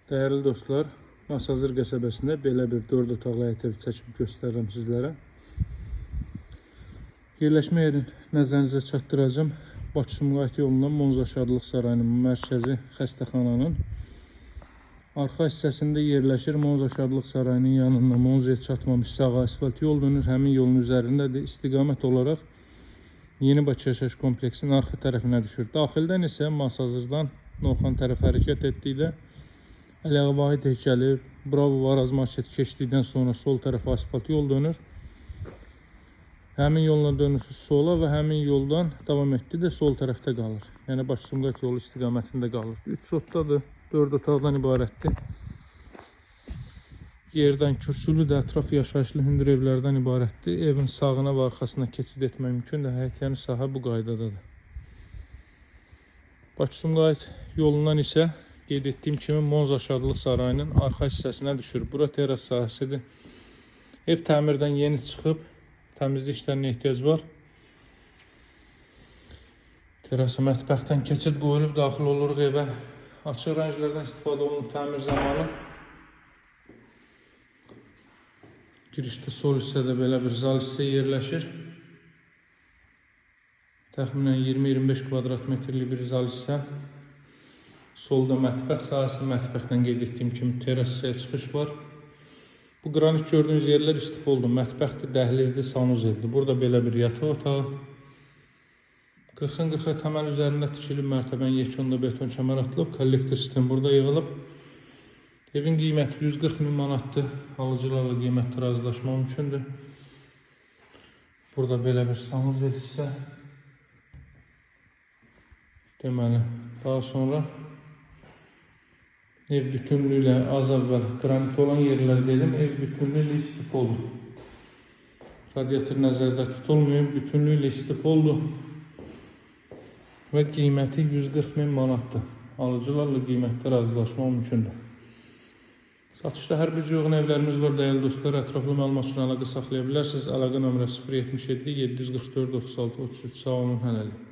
Değerli dostlar, Masazır qəsəbəsində belə bir 4 otaqlı həyət evi çəkib göstərirəm sizlərə. Yerləşmə yerini nəzərinizə çatdıracağım. Bakı-Sumqayıt yolundan Monza Şadlıq Sarayının mərkəzi xəstəxananın arxa hissəsində yerləşir. Monza Şadlıq Sarayının yanından Monzaya çatmamış sağ asfalt yol dönür. Həmin yolun üzərindədir. İstiqamət olaraq Yeni Bakı yaşayış kompleksinin arxa tərəfinə düşür. Daxildən isə Masazırdan Novxan tərəf hərəkət etdikdə Əliağa Vahid heykəli, Bravo Varaz marketi keçdikdən sonra sol tərəfə asfalt yol dönür. Həmin yolla dönürsüz sola və həmin yoldan davam etdi də sol tərəfdə qalır. Yəni Bakı-Sumqayıt yolu istiqamətində qalır. 3 otdadır, 4 otaqdan ibarətdir. Yerdən kürsülü də ətraf yaşayışlı hündür evlərdən ibarətdir. Evin sağına və arxasına keçid etmək mümkündür. HəyətYəni sahə bu qaydadadır. Bakı-Sumqayıt yolundan isə qeyd etdiyim kimi Monza Şadlıq Sarayının arxa hissəsinə düşür. Bura teras sahəsidir. Ev təmirdən yeni çıxıb, təmizlik işlərinə ehtiyac var. Terasa mətbəxdən keçid qoyulub, daxil oluruq evə. Açıq rənglərdən istifadə olunub təmir zamanı. Girişdə sol hissədə belə bir zal hissə yerləşir. Təxminən 20-25 kvadrat metrlik bir zal hissə. Solda mətbəx sahəsi, mətbəxdən qeyd etdiyim kimi terasaya çıxış var. Bu qranit gördüyünüz yerlər istifoldur. Mətbəxdir, dəhlizdir, sanuz evdir. Burada belə bir yataq otağı. 40-40 təməl üzərində tikilib, mərtəbənin yekununda beton kəmər atılıb, kollektor sistem burada yığılıb. Evin qiyməti 140.000 manatdır. Alıcılarla qiymətdə razılaşma mümkündür. Burada belə bir sanuz ev hissə. Deməli, daha sonra ev bütünlüyülə az əvvəl qranit olan yerlər dedim, ev bütünlüyülə istifoldur. Radiator nəzərdə tutulmuyor, bütünlüyülə istifoldur və qiyməti 140.000 manatdır. Alıcılarla qiymətdə razılaşma mümkündür. Satışda hər bir yoğun evlərimiz var, dəyərli dostlar. Ətraflı məlumat üçün əlaqə saxlaya bilərsiniz. Əlaqə nömrəsi 077 744 36 33. Sağ olun, hələlik.